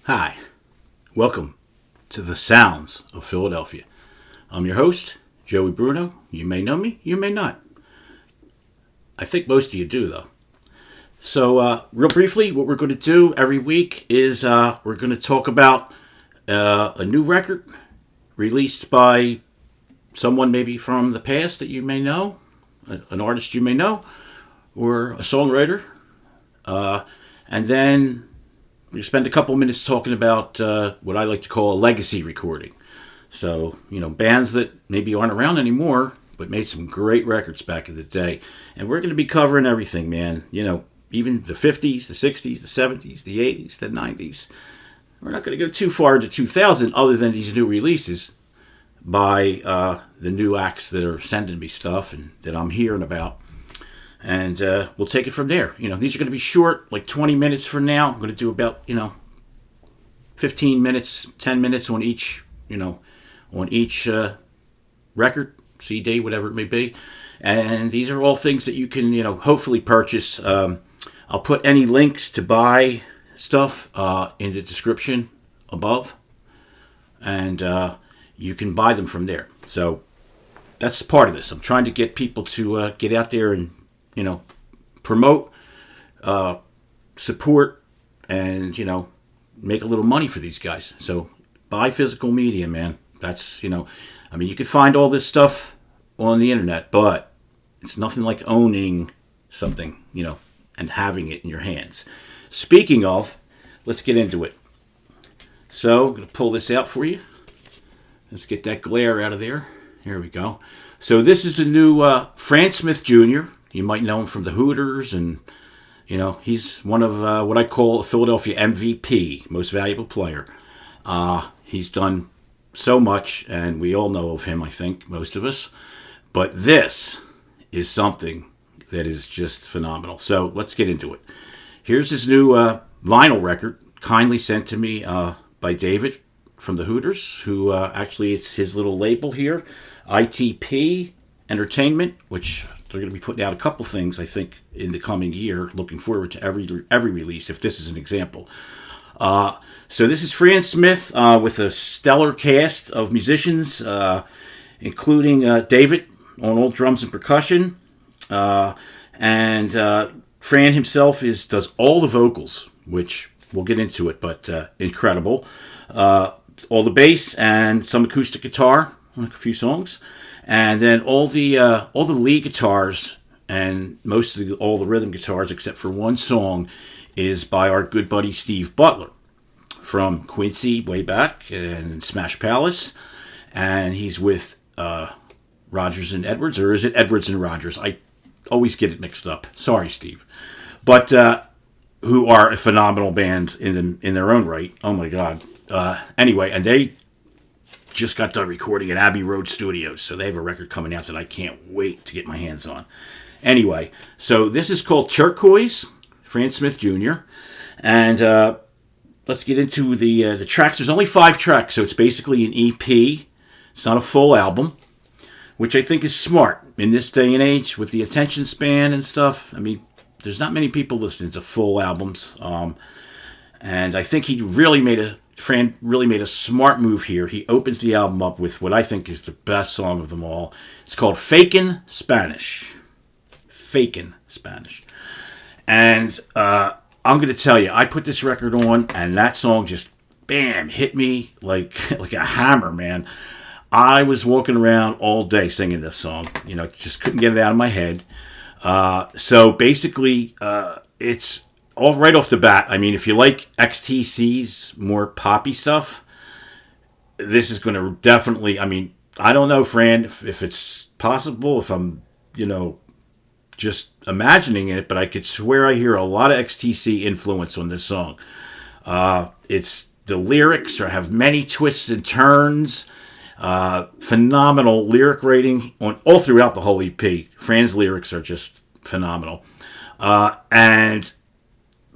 Hi, welcome to the Sounds of Philadelphia. I'm your host, Joey Bruno. You may know me, you may not. I think most of you do, though. So, real briefly, what we're going to do every week is we're going to talk about a new record released by someone maybe from the past that you may know, an artist you may know, or a songwriter. And then we spend a couple minutes talking about what I like to call a legacy recording. So, bands that maybe aren't around anymore, but made some great records back in the day. And we're going to be covering everything, man. Even the 50s, the 60s, the 70s, the 80s, the 90s. We're not going to go too far into 2000 other than these new releases by the new acts that are sending me stuff and that I'm hearing about. And we'll take it from there. These are going to be short, like 20 minutes from now. I'm going to do about, 15 minutes, 10 minutes on each, record, CD, whatever it may be. And these are all things that you can, hopefully purchase. I'll put any links to buy stuff in the description above. And you can buy them from there. So that's part of this. I'm trying to get people to get out there and promote, support, and, make a little money for these guys. So buy physical media, man. That's, you can find all this stuff on the internet, but it's nothing like owning something, and having it in your hands. Speaking of, let's get into it. So I'm going to pull this out for you. Let's get that glare out of there. Here we go. So this is the new Fran Smith Jr., You might know him from the Hooters, and, he's one of what I call a Philadelphia MVP, most valuable player. He's done so much, and we all know of him, I think, most of us. But this is something that is just phenomenal. So let's get into it. Here's his new vinyl record, kindly sent to me by David from the Hooters, who actually it's his little label here, ITP Entertainment, which they're going to be putting out a couple things, I think, in the coming year. Looking forward to every release, if this is an example. So this is Fran Smith with a stellar cast of musicians, including David on all drums and percussion. And Fran himself does all the vocals, which we'll get into it, but incredible. All the bass and some acoustic guitar on a few songs. And then all the lead guitars and all the rhythm guitars, except for one song, is by our good buddy Steve Butler from Quincy way back and Smash Palace, and he's with Rogers and Edwards, or is it Edwards and Rogers? I always get it mixed up. Sorry, Steve, but who are a phenomenal band in their own right. Oh my God. Anyway, and they just got done recording at Abbey Road Studios, so they have a record coming out that I can't wait to get my hands on. Anyway, so this is called Turquoise, Fran Smith Jr., and let's get into the tracks. There's only 5 tracks, so it's basically an EP. It's not a full album, which I think is smart in this day and age with the attention span and stuff. I mean, there's not many people listening to full albums, and I think Fran really made a smart move here. He opens the album up with what I think is the best song of them all. It's called Fakin' Spanish. Fakin' Spanish. And I'm going to tell you, I put this record on, and that song just, bam, hit me like a hammer, man. I was walking around all day singing this song. Just couldn't get it out of my head. So basically, it's all right off the bat. I mean, if you like XTC's more poppy stuff, this is going to definitely, I don't know, Fran, if it's possible, if I'm, just imagining it, but I could swear I hear a lot of XTC influence on this song. The lyrics have many twists and turns. Phenomenal lyric rating on all throughout the whole EP. Fran's lyrics are just phenomenal. And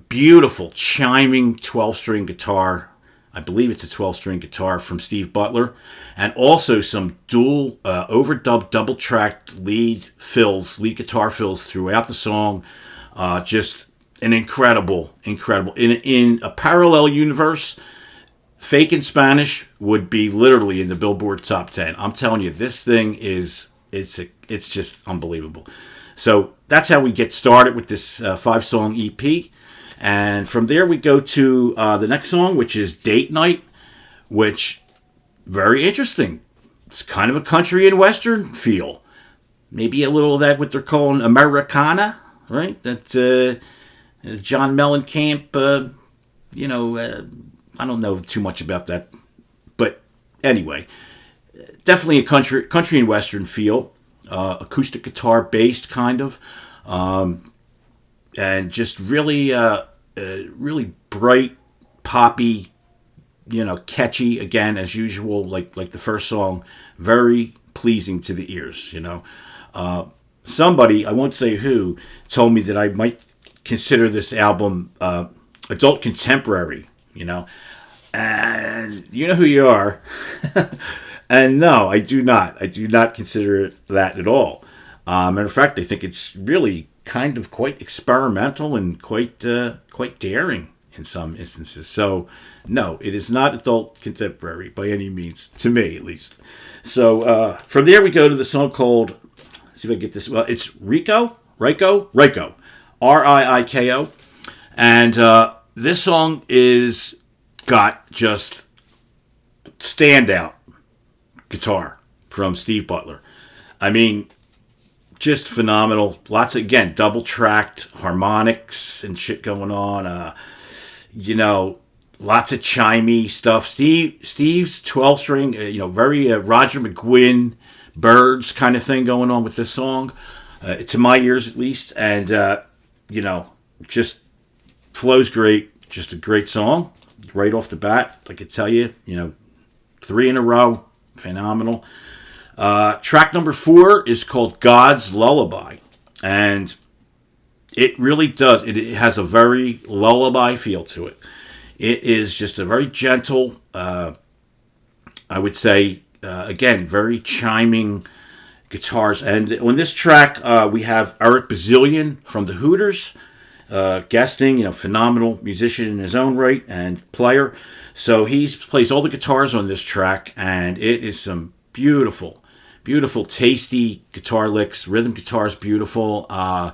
beautiful chiming 12-string guitar. I believe it's a 12-string guitar from Steve Butler. And also some dual overdubbed double-tracked lead guitar fills throughout the song. Just an incredible. In a parallel universe, Fake in Spanish would be literally in the Billboard top 10. I'm telling you, this thing is it's just unbelievable. So that's how we get started with this 5-song EP. And from there we go to the next song, which is Date Night, which very interesting. It's kind of a country and western feel. Maybe a little of that what they're calling Americana, right? That John Mellencamp, I don't know too much about that. But anyway, definitely a country and western feel. Acoustic guitar based kind of. And just really, really bright, poppy, catchy, again, as usual, like the first song, very pleasing to the ears, Somebody, I won't say who, told me that I might consider this album adult contemporary, and you know who you are. And no, I do not. I do not consider it that at all. Matter of fact, I think it's really kind of quite experimental and quite daring in some instances. So, no, it is not adult contemporary by any means, to me at least. So, from there we go to the song called, let's see if I get this, well, it's Rico, R-I-I-K-O. And this song is got just standout guitar from Steve Butler. I mean, just phenomenal. Lots of, again, double-tracked harmonics and shit going on. Lots of chimey stuff. Steve's 12-string, very Roger McGuinn, Birds kind of thing going on with this song, to my ears at least. And, just flows great. Just a great song right off the bat. I could tell you, 3 in a row. Phenomenal. Track number 4 is called God's Lullaby. And it really does. It has a very lullaby feel to it. It is just a very gentle, I would say, again, very chiming guitars. And on this track, we have Eric Bazillion from the Hooters guesting, phenomenal musician in his own right and player. So he plays all the guitars on this track, and it is some beautiful, beautiful, tasty guitar licks. Rhythm guitar is beautiful. I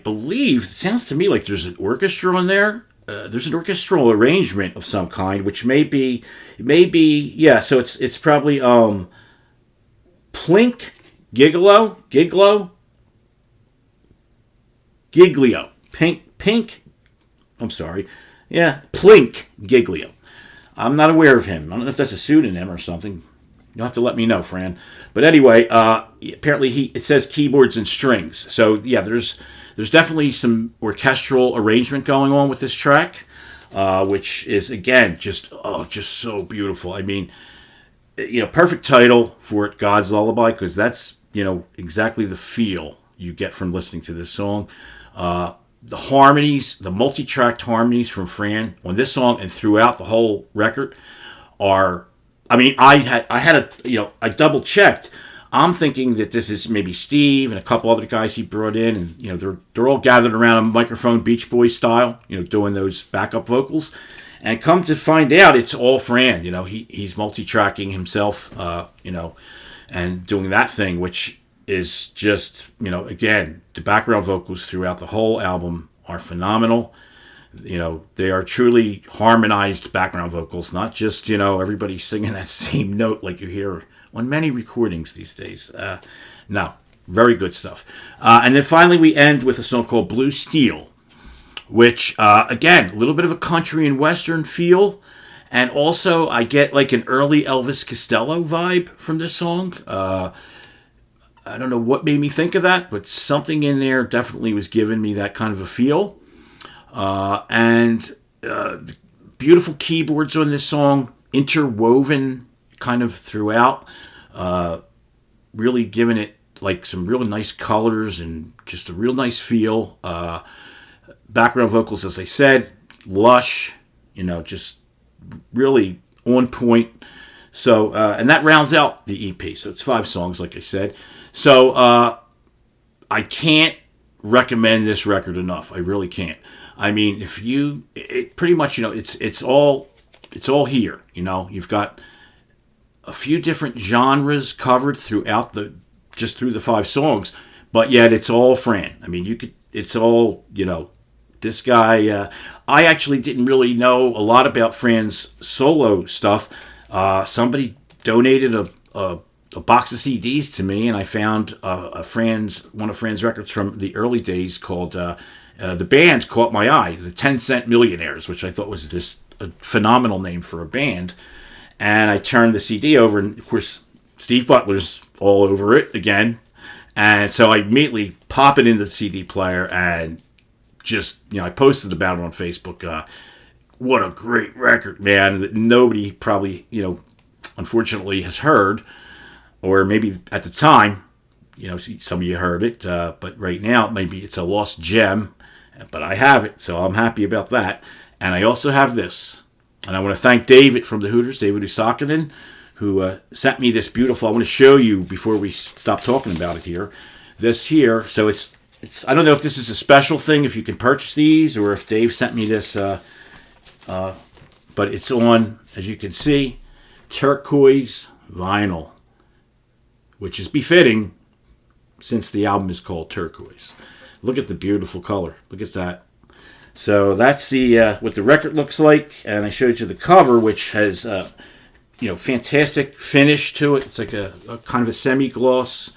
believe, it sounds to me like there's an orchestra on there. There's an orchestral arrangement of some kind, which may be, yeah, so it's probably Plink, Giglio, Pink, I'm sorry. Yeah, Plink Giglio. I'm not aware of him. I don't know if that's a pseudonym or something. You'll have to let me know, Fran. But anyway, apparently it says keyboards and strings. So yeah, there's definitely some orchestral arrangement going on with this track, which is again just so beautiful. I mean, perfect title for it, God's Lullaby, because that's exactly the feel you get from listening to this song. The harmonies, the multi-tracked harmonies from Fran on this song and throughout the whole record are, I mean, I double checked. I'm thinking that this is maybe Steve and a couple other guys he brought in, and they're all gathered around a microphone, Beach Boys style, doing those backup vocals. And come to find out, it's all Fran. He's multi-tracking himself, and doing that thing, which is just, again, the background vocals throughout the whole album are phenomenal. They are truly harmonized background vocals, not just, everybody singing that same note like you hear on many recordings these days. No, very good stuff. And then finally we end with a song called Blue Steel, which, again, a little bit of a country and western feel. And also I get like an early Elvis Costello vibe from this song. I don't know what made me think of that, but something in there definitely was giving me that kind of a feel. And beautiful keyboards on this song, interwoven kind of throughout, really giving it like some real nice colors and just a real nice feel. Background vocals, as I said, lush, just really on point. So, and that rounds out the EP. So it's 5 songs, like I said. So, I can't recommend this record enough. I really can't. I mean, pretty much, it's all it's all here. You know, you've got a few different genres covered throughout just through the 5 songs, but yet it's all Fran. I mean, it's all, you know, this guy. I actually didn't really know a lot about Fran's solo stuff. Somebody donated a box of CDs to me, and I found one of Fran's records from the early days called the band caught my eye, the 10-Cent Millionaires, which I thought was just a phenomenal name for a band. And I turned the CD over, and of course, Steve Butler's all over it again. And so I immediately pop it into the CD player and just, you know, I posted about it on Facebook. What a great record, man, that nobody probably, you know, unfortunately has heard. Or maybe at the time, you know, some of you heard it. But right now, maybe it's a lost gem. But I have it, so I'm happy about that. And I also have this. And I want to thank David from the Hooters, David Usakinen, who sent me this beautiful. I want to show you before we stop talking about it here. This here, so it's. I don't know if this is a special thing, if you can purchase these, or if Dave sent me this. But it's on, as you can see, turquoise vinyl, which is befitting since the album is called Turquoise. Look at the beautiful color. Look at that. So that's the what the record looks like, and I showed you the cover, which has you know, fantastic finish to it. It's like a kind of a semi-gloss,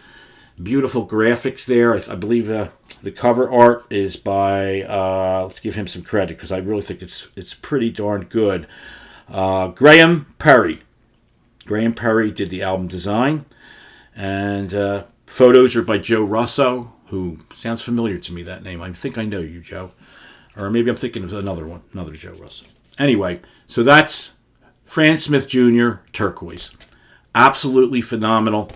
beautiful graphics there. I believe the cover art is by let's give him some credit because I really think it's pretty darn good. Graham Perry. Graham Perry did the album design, and photos are by Joe Russo, who sounds familiar to me, that name. I think I know you, Joe. Or maybe I'm thinking of another Joe Russo. Anyway, so that's Fran Smith Jr., Turquoise. Absolutely phenomenal.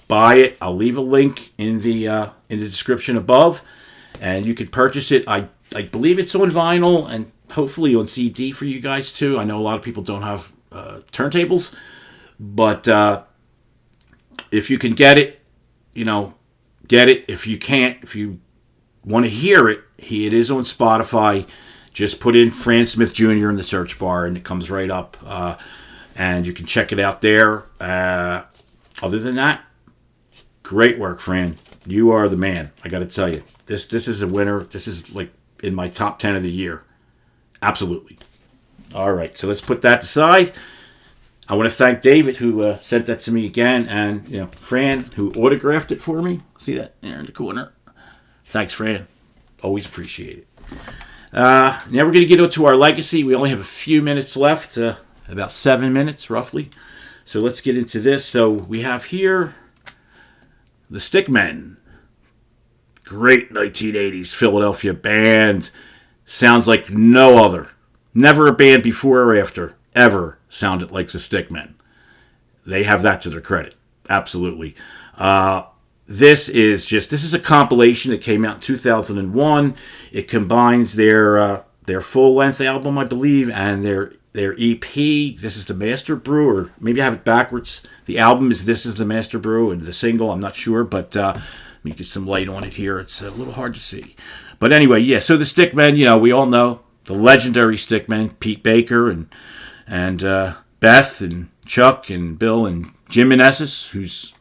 Buy it. I'll leave a link in the description above, and you can purchase it. I believe it's on vinyl and hopefully on CD for you guys too. I know a lot of people don't have turntables, but if you can get it, you know, get it. If you can't, if you want to hear it, it is on Spotify. Just put in Fran Smith Jr. in the search bar, and it comes right up, and you can check it out there. Other than that, great work, Fran. You are the man. I got to tell you, this is a winner. This is like in my top 10 of the year. Absolutely. All right, so let's put that aside. I want to thank David, who sent that to me again, and you know, Fran, who autographed it for me. See that there in the corner? Thanks, Fran. Always appreciate it. Now we're going to get into our legacy. We only have a few minutes left, about 7 minutes roughly. So let's get into this. So we have here the Stickmen. Great 1980s Philadelphia band. Sounds like no other. Never a band before or after ever sounded like the Stickmen. They have that to their credit. Absolutely. This is a compilation that came out in 2001. It combines their full-length album, I believe, and their EP. This is the Master Brew, or maybe I have it backwards. The album is This Is the Master Brew, and the single, I'm not sure, but let me get some light on it here. It's a little hard to see. But anyway, yeah, so the Stickmen, you know, we all know the legendary Stickmen, Pete Baker and Beth and Chuck and Bill and Jim Meneses, who's,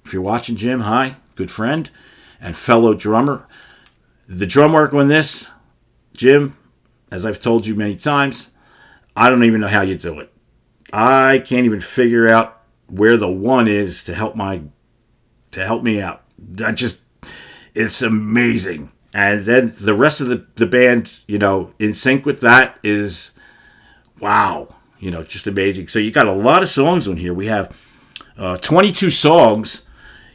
if you're watching, Jim, hi, good friend and fellow drummer. The drum work on this, Jim, as I've told you many times, I don't even know how you do it. I can't even figure out where the one is to help me out. It's amazing. And then the rest of the band, you know, in sync with that is, wow, you know, just amazing. So you got a lot of songs on here. We have 22 songs,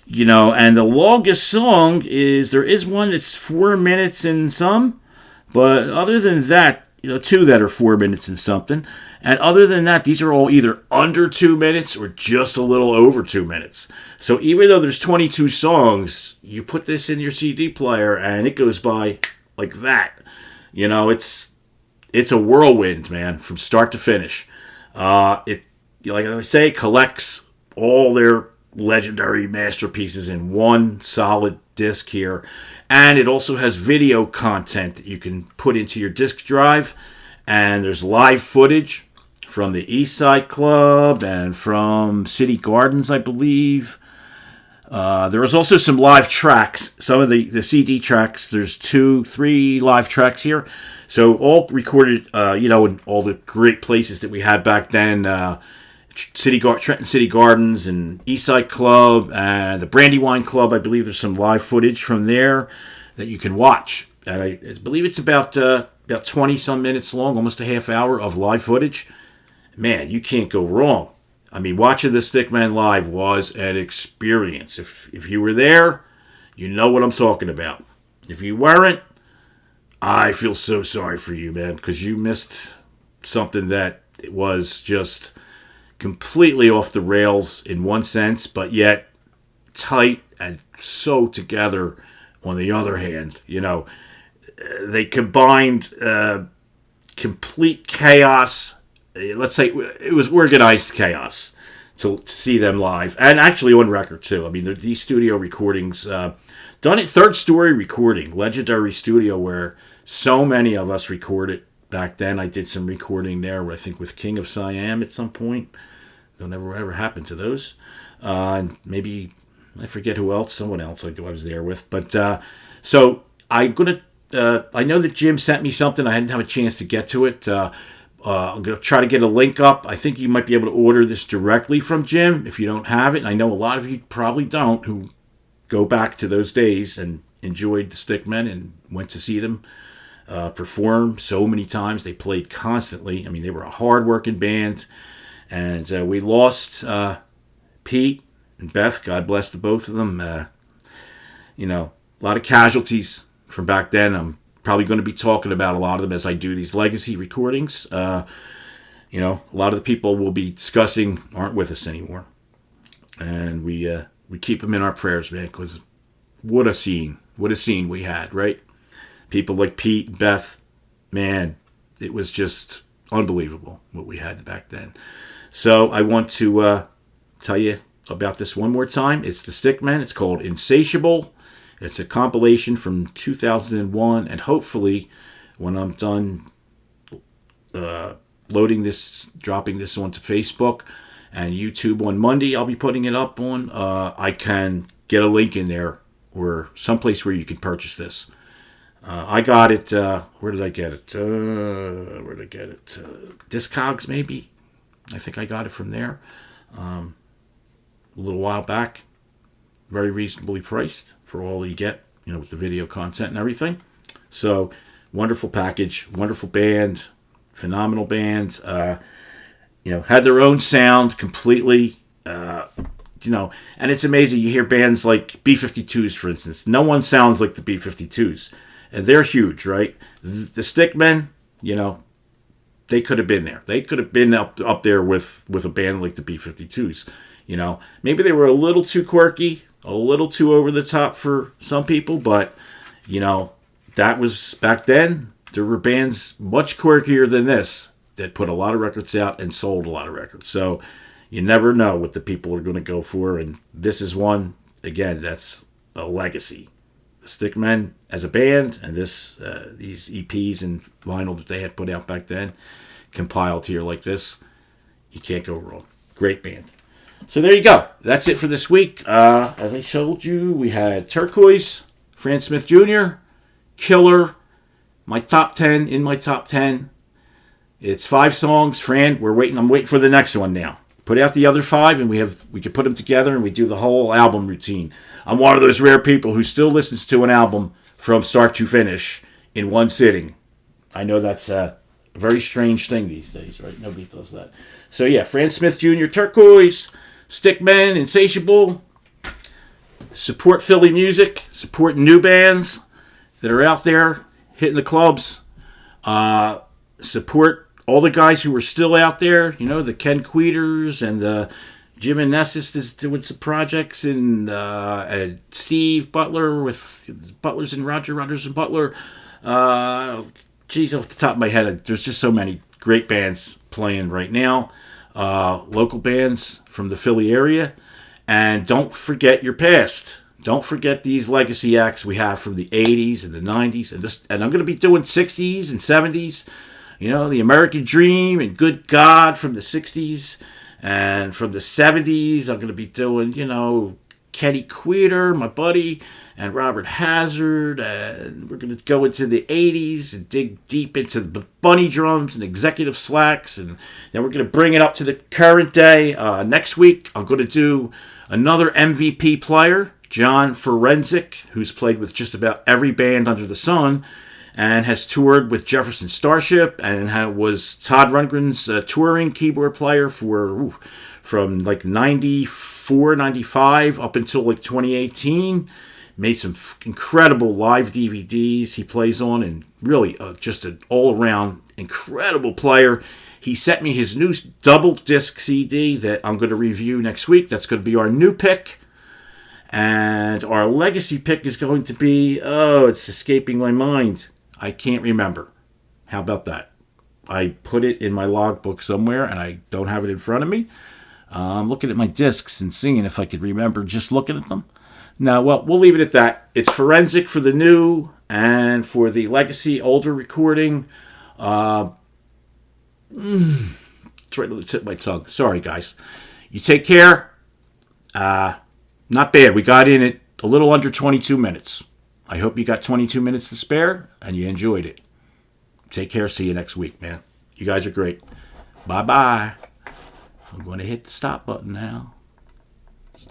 you know, and the longest song there is one that's 4 minutes and some, but other than that, you know, 2 that are 4 minutes and something. And other than that, these are all either under 2 minutes or just a little over 2 minutes. So even though there's 22 songs, you put this in your CD player and it goes by like that. You know, it's a whirlwind, man, from start to finish. It, like I say, collects all their legendary masterpieces in one solid disc here. And it also has video content that you can put into your disc drive. And there's live footage from the East Side Club and from City Gardens, I believe. There was also some live tracks. Some of the CD tracks, there's 3 live tracks here. So all recorded, in all the great places that we had back then. Trenton City Gardens and Eastside Club and the Brandywine Club. I believe there's some live footage from there that you can watch. And I believe it's about 20 some minutes long, almost a half hour of live footage. Man, you can't go wrong. I mean, watching the Stickmen live was an experience. If you were there, you know what I'm talking about. If you weren't, I feel so sorry for you, man, because you missed something that was just completely off the rails in one sense, but yet tight and so together on the other hand. They combined complete chaos. Let's say it was organized chaos to see them live, and actually on record too. I mean, these studio recordings, done at Third Story Recording, legendary studio where so many of us recorded back then. I did some recording there, I think, with King of Siam at some point. Don't ever happen to those. And maybe I forget who else, someone else I was there with. But so I'm gonna. I know that Jim sent me something. I didn't have a chance to get to it. I'm going to try to get a link up. I think you might be able to order this directly from Jim if you don't have it. And I know a lot of you probably don't, who go back to those days and enjoyed the Stickmen and went to see them perform so many times. They played constantly. I mean, they were a hard-working band. And we lost Pete and Beth. God bless the both of them. A lot of casualties from back then. I'm probably going to be talking about a lot of them as I do these legacy recordings. A lot of the people we'll be discussing aren't with us anymore. And we keep them in our prayers, man, because what a scene we had, right? People like Pete and Beth, man, it was just unbelievable what we had back then. So I want to tell you about this one more time. It's the Stickmen. It's called Insatiable. It's a compilation from 2001, and hopefully when I'm done dropping this onto Facebook and YouTube on Monday, I'll be putting it up on. I can get a link in there or someplace where you can purchase this. I got it. Where did I get it? Discogs, maybe. I think I got it from there a little while back. Very reasonably priced for all you get, with the video content and everything. So, wonderful package, wonderful band, phenomenal band. Had their own sound completely. And it's amazing. You hear bands like B-52s, for instance. No one sounds like the B-52s. And they're huge, right? The Stickmen, they could have been there. They could have been up there with a band like the B-52s. Maybe they were a little too quirky, a little too over the top for some people, but, that was back then. There were bands much quirkier than this that put a lot of records out and sold a lot of records. So you never know what the people are going to go for, and this is one, again, that's a legacy. The Stickmen as a band, and these EPs and vinyl that they had put out back then, compiled here like this, you can't go wrong. Great band. So there you go. That's it for this week. As I told you, we had Turquoise, Fran Smith Jr., Killer, my top 10 in my top 10. It's 5 songs. Fran, I'm waiting for the next one now. Put out the other 5 and we could put them together and we do the whole album routine. I'm one of those rare people who still listens to an album from start to finish in one sitting. I know that's a very strange thing these days, right? Nobody does that. So yeah, Fran Smith Jr., Turquoise, Stickmen, Insatiable. Support Philly music. Support new bands that are out there hitting the clubs. Support all the guys who are still out there. The Ken Queeters and the Jim and Nessus is doing some projects, and Steve Butler with Butlers and Roger Rudders and Butler. Off the top of my head, there's just so many great bands playing right now. Local bands from the Philly area. And don't forget your past. Don't forget these legacy acts we have from the 80s and the 90s. And I'm going to be doing 60s and 70s. the American Dream and Good God from the 60s and from the 70s. I'm going to be doing, Kenny Queter, my buddy, and Robert Hazard. And we're going to go into the 80s and dig deep into the bunny drums and executive slacks. And then we're going to bring it up to the current day. Next week, I'm going to do another MVP player, John Forensic, who's played with just about every band under the sun and has toured with Jefferson Starship and was Todd Rundgren's touring keyboard player from like 94, 95 up until like 2018. Made some incredible live DVDs he plays on, and really just an all-around incredible player. He sent me his new double disc CD that I'm going to review next week. That's going to be our new pick. And our legacy pick is going to be, it's escaping my mind. I can't remember. How about that? I put it in my logbook somewhere, and I don't have it in front of me. I'm looking at my discs and seeing if I could remember just looking at them. No, well, we'll leave it at that. It's Forensic for the new, and for the legacy older recording. Try to tip my tongue. Sorry, guys. You take care. Not bad. We got in it a little under 22 minutes. I hope you got 22 minutes to spare and you enjoyed it. Take care. See you next week, man. You guys are great. Bye-bye. I'm going to hit the stop button now.